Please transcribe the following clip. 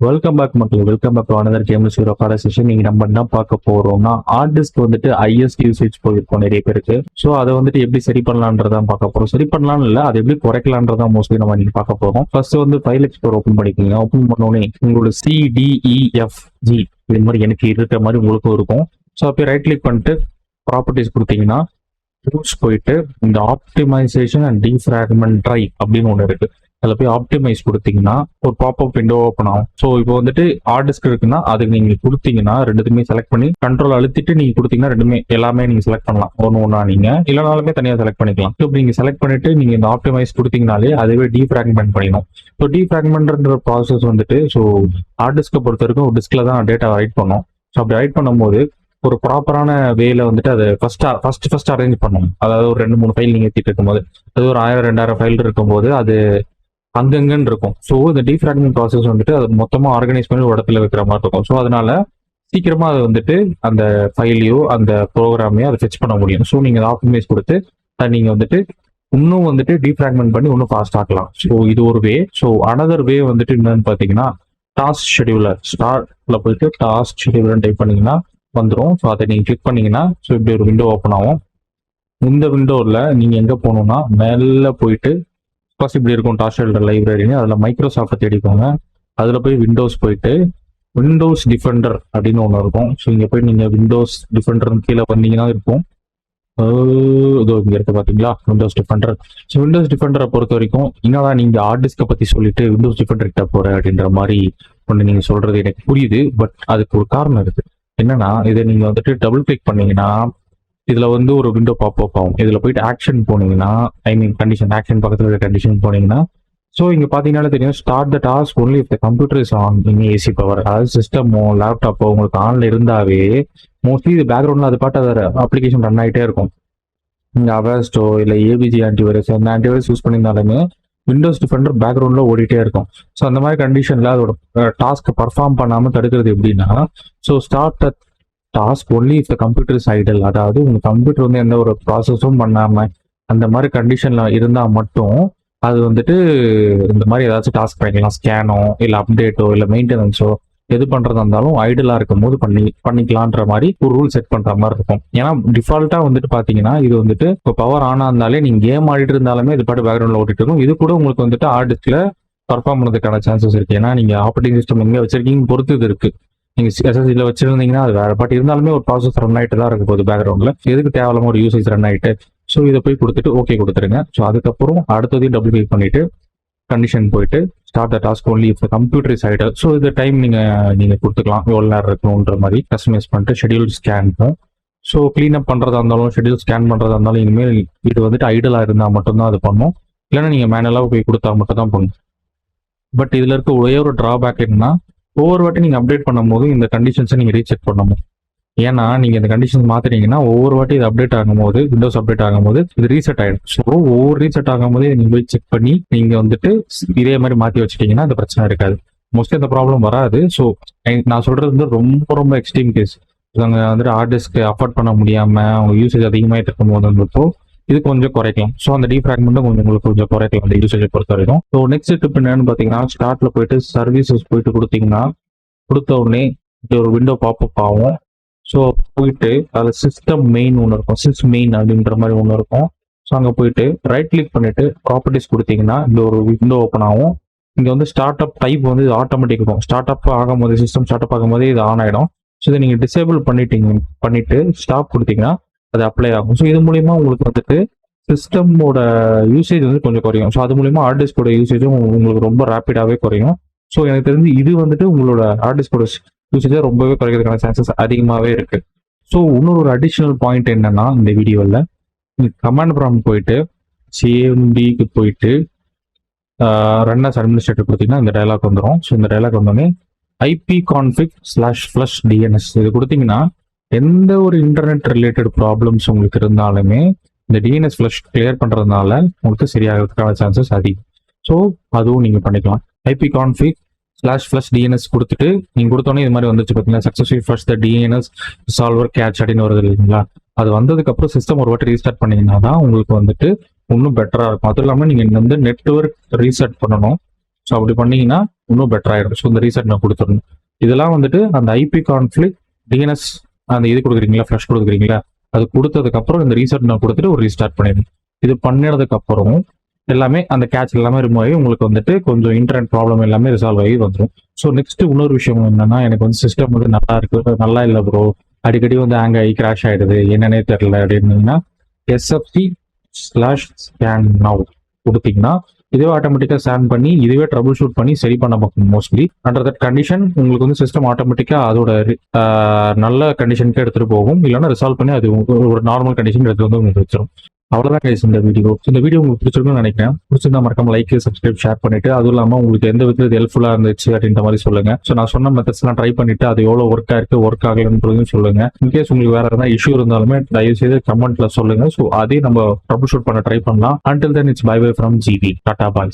Welcome back மக்கள். Welcome back to another games hero card session. நீங்க நம்ம என்ன பார்க்க போறோம்னா, ஹார்ட் டிஸ்க் வந்துட்டு ஹையஸ்ட் யூசேஜ் போயிருக்கும் நிறைய பேருக்கு. ஸோ அதை வந்துட்டு எப்படி சரி பண்ணலான்றதான் பார்க்க போறோம். சரி பண்ணலாம்னு இல்லை, அதை எப்படி குறைக்கலான்றதான் மோஸ்ட்லி நம்ம நீங்க பார்க்க போறோம். ஃபர்ஸ்ட் வந்து ஃபைல் எக்ஸ்ப்ளோர் ஓப்பன் பண்ணிக்கோங்க. ஓப்பன் பண்ணோடனே உங்களோட CDEFG இது மாதிரி எனக்கு இருக்கிற மாதிரி உங்களுக்கும் இருக்கும். ஸோ அப்படியே ரைட் கிளிக் பண்ணிட்டு ப்ராப்பர்ட்டிஸ் கொடுத்தீங்கன்னா டூல்ஸ் போயிட்டு இந்த ஆப்டிமைசேஷன் அண்ட் டீஃப்ராக்மெண்ட் ட்ரை அப்படின்னு ஒன்று இருக்கு. அதில் போய் ஆப்டிமைஸ் கொடுத்தீங்கன்னா ஒரு பாப்அப் விண்டோ ஓப்பன் ஆகும். ஸோ இப்போ வந்துட்டு ஹார்ட் டிஸ்க் இருக்குன்னா அதுக்கு நீங்க கொடுத்தீங்கன்னா ரெண்டுத்துமே செலக்ட் பண்ணி கண்ட்ரோல் அழுத்திட்டு நீங்க கொடுத்தீங்கன்னா ரெண்டுமே எல்லாமே நீங்க செலக்ட் பண்ணலாம். ஒன்னா நீங்க இல்லைனாலுமே தனியாக செலக்ட் பண்ணிக்கலாம். ஸோ நீங்க செலக்ட் பண்ணிட்டு நீங்க இந்த ஆப்டிமைஸ் கொடுத்தீங்கனாலே அதுவே டீஃப்ராக்மெண்ட் பண்ணிடும். ஸோ டீஃப்ராக்மெண்ட்ன்ற ப்ராசஸ் வந்துட்டு ஸோ ஹார்ட் டிஸ்கை பொறுத்த வரைக்கும் ஒரு டிஸ்க்ல தான் டேட்டா ரைட் பண்ணும். ஸோ அப்படி ரைட் பண்ணும்போது ஒரு ப்ராப்பரான வேல வந்துட்டு அதை ஃபர்ஸ்ட் அரேஞ்ச் பண்ணணும். அதாவது ஒரு 2-3 ஃபைல் நீங்க ஏற்றிட்டு இருக்கும்போது அது ஒரு 1000-2000 ஃபைல் இருக்கும்போது அது அங்கங்கன்னு இருக்கும். ஸோ இந்த டீஃப்ராக்மெண்ட் ப்ராசஸ் வந்துட்டு அது மொத்தமாக ஆர்கனைஸ் பண்ணி ஒரு இடத்துல வைக்கிற மாதிரி இருக்கும். ஸோ அதனால சீக்கிரமா அது வந்துட்டு அந்த ஃபைலையோ அந்த ப்ரோக்ராமையோ அதை ஃபெச் பண்ண முடியும். ஸோ நீங்க ஆப்டிமைஸ் கொடுத்து அதை நீங்க வந்துட்டு இன்னும் வந்துட்டு டீஃப்ராக்மெண்ட் பண்ணி இன்னும் ஃபாஸ்ட் ஆக்கலாம். ஸோ இது ஒரு வே. ஸோ அனதர் வே வந்துட்டு என்னன்னு பார்த்தீங்கன்னா டாஸ்க் ஷெடியூலர். ஸ்டார்ட்ல போயிட்டு டாஸ்க் ஷெடியூலர் டைப் பண்ணீங்கன்னா வந்துடும். ஸோ அதை நீங்க கிளிக் பண்ணீங்கன்னா ஸோ இப்படி ஒரு விண்டோ ஓப்பன் ஆகும். இந்த விண்டோவில் நீங்க எங்க போகணும்னா மேல போயிட்டு ஃபர்ஸ்ட் இப்படி இருக்கும் டாஸ்க் ஷெடியூலர் லைப்ரரின்னு. அதில் மைக்ரோசாஃப்ட்டை தேடிக்கோங்க. அதில் போய் விண்டோஸ் போயிட்டு விண்டோஸ் டிஃபெண்டர் அப்படின்னு ஒன்று இருக்கும். ஸோ இங்கே போய் நீங்கள் விண்டோஸ் டிஃபெண்டர்னு கீழே வந்தீங்கன்னா இருக்கும். இதோ இங்கே இருக்கு பார்த்தீங்களா விண்டோஸ் டிஃபெண்டர். ஸோ விண்டோஸ் டிஃபெண்டரை பொறுத்த வரைக்கும் என்னடா நீங்கள் ஹார்ட் டிஸ்கை பற்றி சொல்லிட்டு விண்டோஸ் டிஃபெண்டர் கிட்ட போற அப்படின்ற மாதிரி ஒன்று நீங்கள் சொல்றது எனக்கு புரியுது. பட் அதுக்கு ஒரு காரணம் இருக்கு. என்னன்னா இதை நீங்கள் வந்துட்டு டபுள் கிளிக் பண்ணீங்கன்னா இதுல வந்து ஒரு விண்டோ பாப்அப் ஆகும். இதுல போயிட்டு ஆக்ஷன் போனீங்கன்னா கண்டிஷன் ஆக்ஷன் பக்கத்துல இருக்க கண்டிஷன் போனீங்கன்னா ஸோ இங்க பாத்தீங்கன்னா தெரியும் start the task only if the computer is on in AC power. அதாவது சிஸ்டமோ லேப்டாப்போ உங்களுக்கு ஆன்ல இருந்தாவே மோஸ்ட்லி இது பேக்ரவுண்ட்ல அது பாட்டு அதோட அப்ளிகேஷன் ரன் ஆகிட்டே இருக்கும். நீங்க அவஸ்டோ இல்லை ஏபிஜி ஆன்டிவைரஸ் அந்த ஆன்டிவைரஸ் யூஸ் பண்ணியிருந்தாலுமே விண்டோஸ் டிஃபெண்டர் பேக்ரவுண்ட்ல ஓடிட்டே இருக்கும். ஸோ அந்த மாதிரி கண்டிஷன்ல அதோட டாஸ்க் பர்ஃபார்ம் பண்ணாம தடுக்கிறது எப்படின்னா so start task only if the computer is Idol. அதாவது உங்க கம்ப்யூட்டர் வந்து எந்த ஒரு ப்ராசஸும் பண்ணாம அந்த மாதிரி கண்டிஷன்ல இருந்தா மட்டும் அது வந்துட்டு இந்த மாதிரி ஏதாச்சும் டாஸ்க் பண்ணிக்கலாம். ஸ்கேனோ இல்லை அப்டேட்டோ இல்லை மெயின்டெனன்ஸோ எது பண்றதா இருந்தாலும் ஐடலா இருக்கும் போது பண்ணிக்கலான்ற மாதிரி ஒரு ரூல் செட் பண்ற மாதிரி இருக்கும். ஏன்னா டிஃபால்ட்டா வந்துட்டு பாத்தீங்கன்னா இது வந்துட்டு இப்போ பவர் ஆனா இருந்தாலே நீங்க கேம் ஆடிட்டு இருந்தாலுமே இது பாட்டு பேக்ரவுண்ட்ல ஓடிட்டு இருக்கும். இது கூட உங்களுக்கு வந்துட்டு ஹார்ட் டிஸ்க்ல பர்ஃபார்ம் பண்ணதுக்கான சான்சஸ் இருக்கு. ஏன்னா நீங்க ஆப்ரேட்டிங் சிஸ்டம் எங்க வச்சிருக்கீங்க பொறுத்து இது இருக்கு. நீங்க SSD வச்சிருந்தீங்கன்னா அது வேற. பட் இருந்தாலுமே ஒரு ப்ராசஸ் ரன் ஆகிட்டு தான் இருக்க போகுது பேக்ரவுண்ட்ல. எதுக்கு தேவையில்லாம ஒரு யூசேஜ் ரன் ஆகிட்டு. ஸோ இதை போய் கொடுத்துட்டு ஓகே கொடுத்துருங்க. ஸோ அதுக்கப்புறம் அடுத்ததையும் டபுள் கிளிக் பண்ணிட்டு கண்டிஷன் போயிட்டு start the task only if computer is Idol. So இந்த டைம் நீங்க கொடுத்துக்கலாம் எவ்வளவு நேரம் இருக்கணும்ன்ற மாதிரி கஸ்டமைஸ் பண்ணிட்டு schedule scan. So clean up பண்றதா இருந்தாலும் ஷெடியூல் ஸ்கேன் பண்றதா இருந்தாலும் இனிமேல் இது வந்துட்டு ஐடலா இருந்தா மட்டும்தான் அது பண்ணும். இல்லைன்னா நீங்க மேனுவலா போய் கொடுத்தா மட்டும் தான் பண்ணும். பட் இதுல இருக்க ஒரே ஒரு டிராபேக் என்னன்னா ஒவ்வொரு வாட்டி நீங்க அப்டேட் பண்ணும்போது இந்த கண்டிஷன்ஸை நீங்க ரீசெட் பண்ணணும். ஏன்னா நீங்க இந்த கண்டிஷன்ஸ் மாத்துறீங்கன்னா ஒவ்வொரு வாட்டி இது அப்டேட் ஆகும்போது விண்டோஸ் அப்டேட் ஆகும்போது இது ரீசெட் ஆயிடும். ஸோ ஒவ்வொரு ரீசெட் ஆகும்போது நீங்க போய் செக் பண்ணி நீங்க வந்துட்டு இதே மாதிரி மாத்தி வச்சுட்டீங்கன்னா அந்த பிரச்சனை இருக்காது. மோஸ்ட்லி அந்த ப்ராப்ளம் வராது. ஸோ நான் சொல்றது வந்து ரொம்ப ரொம்ப எக்ஸ்ட்ரீம் கேஸ். அவங்க வந்துட்டு ஹார்ட் டிஸ்க் அஃபோர்ட் பண்ண முடியாம அவங்க யூசேஜ் அதிகமாயிட்டு இருக்கும் போது இது கொஞ்சம் குறைக்கலாம். ஸோ அந்த டீஃப்ராக்மெண்ட்டும் உங்களுக்கு கொஞ்சம் குறைக்கலாம் அந்த யூசேஜை பொறுத்த வரைக்கும். ஸோ நெக்ஸ்ட் டிப் என்னன்னு பார்த்தீங்கன்னா ஸ்டார்ட்ல போயிட்டு சர்வீசஸ் போயிட்டு கொடுத்தீங்கன்னா கொடுத்த உடனே ஒரு விண்டோ பாப்அப் ஆகும். ஸோ போயிட்டு அதில் சிஸ்டம் மெயின் ஒன்று இருக்கும். சிஸ் மெயின் அப்படின்ற மாதிரி ஒன்று இருக்கும். ஸோ அங்கே போயிட்டு ரைட் கிளிக் பண்ணிட்டு ப்ராப்பர்ட்டிஸ் கொடுத்தீங்கன்னா இந்த ஒரு விண்டோ ஓப்பன் ஆகும். இங்கே வந்து ஸ்டார்ட் அப் டைப் வந்து இது ஆட்டோமேட்டிக் இருக்கும். ஸ்டார்ட் அப் ஆகும்போது சிஸ்டம் ஸ்டார்ட் அப் ஆகும்போது இது ஆன் ஆகிடும். ஸோ இதை நீங்கள் டிசேபிள் பண்ணிட்டு ஸ்டாப் கொடுத்தீங்கன்னா அது அப்ளை ஆகும். ஸோ இது மூலியமா உங்களுக்கு வந்துட்டு சிஸ்டமோட யூசேஜ் வந்து கொஞ்சம் குறையும். ஸோ அது மூலியமா ஹார்ட் டிஸ்கோட யூசேஜும் உங்களுக்கு ரொம்ப ரேப்பிடாவே குறையும். ஸோ எனக்கு தெரிஞ்சு இது வந்துட்டு உங்களோட ஹார்ட் டிஸ்கோட யூசேஜை ரொம்பவே குறைக்கிறதுக்கான சான்சஸ் அதிகமாகவே இருக்கு. ஸோ இன்னொரு அடிஷ்னல் பாயிண்ட் என்னன்னா இந்த வீடியோவில் கமாண்ட் ப்ராம்ப்ட் போயிட்டு CMDக்கு போயிட்டு ரன் அஸ் அட்மினிஸ்ட்ரேட்டர் கொடுத்தீங்கன்னா இந்த டயலாக் வந்துடும். ஸோ இந்த டயலாக் வந்தோடனே IP-config/flush DNS இது கொடுத்தீங்கன்னா எந்த ஒரு இன்டர்நெட் ரிலேட்டட் ப்ராப்ளம்ஸ் உங்களுக்கு இருந்தாலுமே இந்த டிஎன்எஸ் ஃப்ளஷ் கிளியர் பண்றதுனால உங்களுக்கு சரியாகிறதுக்கான சான்சஸ் அதிகம். ஸோ அதுவும் நீங்க பண்ணிக்கலாம். IP-config/flush DNS கொடுத்துட்டு நீங்க கொடுத்தோன்னே இது மாதிரி வந்துச்சு பார்த்தீங்கன்னா சக்ஸஸ்ஃபுல்லி ஃப்ளஷ் த DNS சால்வர் கேட்ச் அப்படின்னு வருது இல்லைங்களா. அது வந்ததுக்கு அப்புறம் சிஸ்டம் ஒரு வாட்டி ரீஸ்டார்ட் பண்ணீங்கன்னா தான் உங்களுக்கு வந்துட்டு இன்னும் பெட்டரா இருக்கும். அதுவும் இல்லாமல் நீங்க வந்து நெட்வொர்க் ரீசெட் பண்ணணும். ஸோ அப்படி பண்ணீங்கன்னா இன்னும் பெட்டர் ஆயிடும். ஸோ இந்த ரீசெட் நான் கொடுத்துடணும். இதெல்லாம் வந்துட்டு அந்த ஐபி கான்ஃபிளிக் டிஎன்எஸ் அந்த இது கொடுக்குறீங்களா, ஃப்ளஷ் கொடுக்குறீங்களா, அது கொடுத்ததுக்கு அப்புறம் இந்த ரீசெட் நான் கொடுத்துட்டு ஒரு ரீஸ்டார்ட் பண்ணிடணும். இது பண்ணினதுக்கு அப்புறம் எல்லாமே அந்த கேட்ச் எல்லாமே ரிமூவ் ஆகி உங்களுக்கு வந்துட்டு கொஞ்சம் இன்டர்நெட் ப்ராப்ளம் எல்லாமே ரிசால்வ் ஆகி வந்துடும். ஸோ நெக்ஸ்ட் இன்னொரு விஷயம் என்னன்னா, எனக்கு வந்து சிஸ்டம் வந்து நல்லா இருக்கு, நல்லா இல்லை ப்ரோ, அடிக்கடி வந்து ஹேங் ஆகி கிராஷ் ஆயிடுது, என்னன்னே தெரியல அப்படின்னீங்கன்னா SFC/scan now கொடுத்தீங்கன்னா இதுவே ஆட்டோமேட்டிக்கா ஸ்கேன் பண்ணி இதுவே ட்ரபிள் ஷூட் பண்ணி சரி பண்ண பார்க்கும். மோஸ்ட்லி அண்டர் தட் கண்டிஷன் உங்களுக்கு வந்து சிஸ்டம் ஆட்டோமேட்டிக்கா அதோட நல்ல கண்டிஷனுக்கு எடுத்துட்டு போகும். இல்லைன்னா ரிசால்வ் பண்ணி அது ஒரு நார்மல் கண்டிஷன் எடுத்து வந்து உங்களுக்கு வச்சிடும். அவ்வளவுதான் கைஸ் இந்த வீடியோ. இந்த வீடியோ உங்களுக்கு பிடிச்சிருக்குன்னு நினைக்கிறேன். பிடிச்சிருந்தா மறக்காம லைக், சப்ஸ்கிரைப், ஷேர் பண்ணிட்டு, அதுவும் இல்லாம உங்களுக்கு எந்த விதத்தில் ஹெல்ப்ஃபுல்லா இருந்துச்சு அப்படின்ற மாதிரி சொல்லுங்க. ஸோ நான் சொன்ன மெத்தட்ஸ் எல்லாம் ட்ரை பண்ணிட்டு அது எவ்வளவு ஒர்க் ஆயிருக்கு, ஒர்க் ஆகலன்றதையும் சொல்லுங்க. இன்கேஸ் உங்களுக்கு வேற ஏதாவது இஷ்யூ இருந்தாலுமே தயவு செய்து கமெண்ட்ல சொல்லுங்க. ஸோ அதையும் நம்ம ட்ரபிள் ஷூட் பண்ண ட்ரை பண்ணலாம். Until then, it's bye bye from GB. Tata, bye.